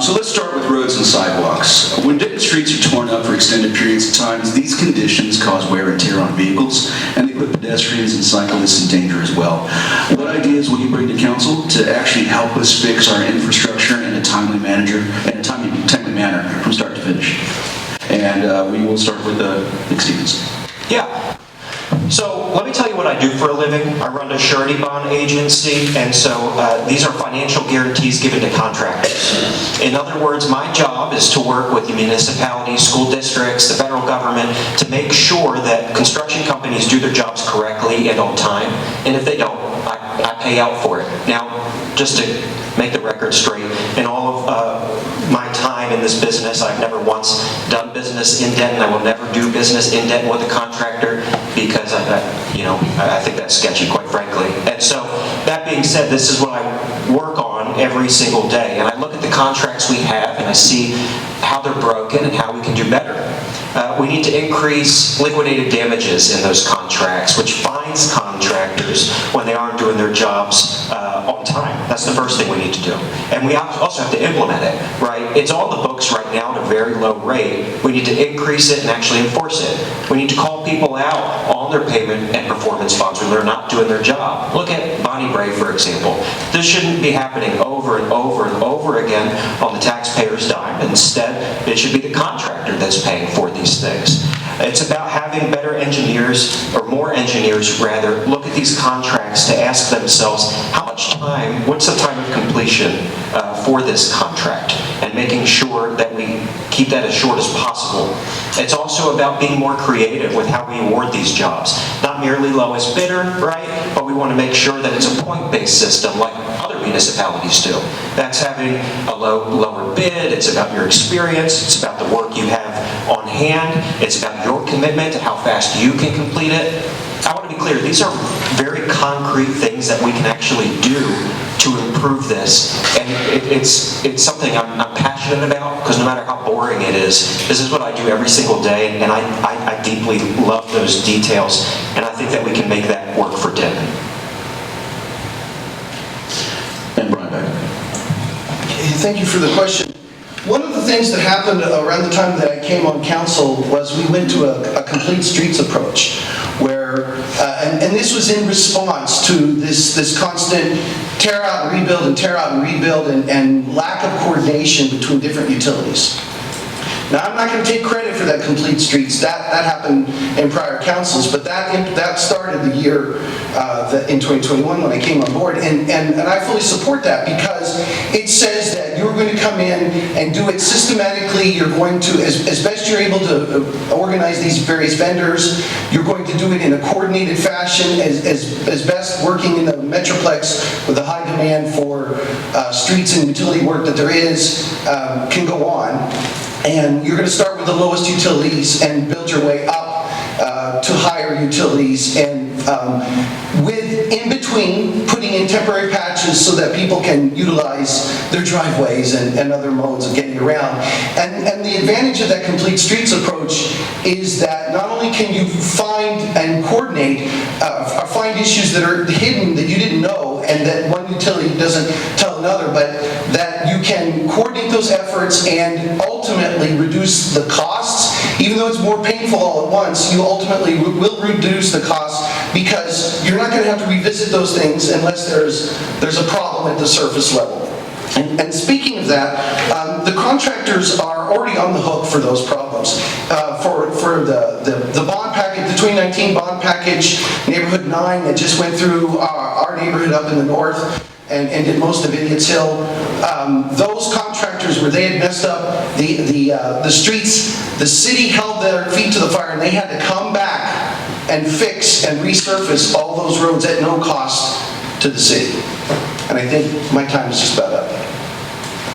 So let's start with roads and sidewalks. When Denton streets are torn up for extended periods of time, these conditions cause wear and tear on vehicles, and they put pedestrians and cyclists in danger as well. What ideas will you bring to council to actually help us fix our infrastructure in a timely manner from start to finish? And we will start with Nick Stevens. Yeah. So let me tell you what I do for a living. I run a surety bond agency, and so these are financial guarantees given to contractors. In other words, my job is to work with the municipalities, school districts, the federal government to make sure that construction companies do their jobs correctly and on time, and if they don't, I pay out for it. Now, just to make the record straight, in all of my time in this business, I've never once done business in Denton. I will never do business in Denton with a contractor because I think that's sketchy, quite frankly. And so, that being said, this is what I work on every single day. And I look at the contracts we have and I see how they're broken and how we can do better. We need to increase liquidated damages in those contracts, which fines contractors when they aren't doing their jobs on time. That's the first thing we need to do. And we also have to implement it, right? It's on the books right now at a very low rate. We need to increase it and actually enforce it. We need to call people out on their payment and performance bonds when they're not doing their job. Look at Bonnie Bray, for example. This shouldn't be happening over and over and over again on the taxpayer's dime. Instead, it should be the contractor that's paying for these things. It's about having better engineers, or more engineers rather, look at these contracts to ask themselves, how much time, what's the time of completion for this contract? And making sure that we keep that as short as possible. It's also about being more creative with how we award these jobs. Not merely lowest bidder, right? But we want to make sure that it's a point-based system like other municipalities do. That's having a lower bid, it's about your experience, it's about the work you have on hand, it's about your commitment to how fast you can complete it. I want to be clear, these are very concrete things that we can actually do to improve this, and it's something I'm passionate about, because no matter how boring it is, this is what I do every single day, and I deeply love those details, and I think that we can make that work for Denton. And Brian Beck. Thank you for the question. One of the things that happened around the time that I came on council was we went to a complete streets approach, where, and this was in response to this constant tear out and rebuild and tear out and rebuild and lack of coordination between different utilities. Now, I'm not going to take credit for that complete streets. That happened in prior councils, but that started the year in 2021 when I came on board, and I fully support that, because it says that you're going to come in and do it systematically. You're going to, as best you're able to organize these various vendors, you're going to do it in a coordinated fashion, as best working in the Metroplex with the high demand for streets and utility work that there is can go on. And you're going to start with the lowest utilities and build your way up to higher utilities, and with in between putting in temporary patches so that people can utilize their driveways and other modes of getting around. And the advantage of that complete streets approach is that not only can you find and coordinate or find issues that are hidden that you didn't know and that one utility doesn't tell another, but that you can coordinate those efforts and ultimately reduce the costs. Even though it's more painful all at once, you ultimately will reduce the costs, because you're not going to have to revisit those things unless there's a problem at the surface level. And speaking of that, the contractors are already on the hook for those problems. For the bond package, the 2019 bond package, Neighborhood 9 that just went through our neighborhood up in the north and did most of Idiot's Hill, those contractors, where they had messed up the streets, the city held their feet to the fire, and they had to come back and fix and resurface all those roads at no cost to the city. And I think my time is just about up.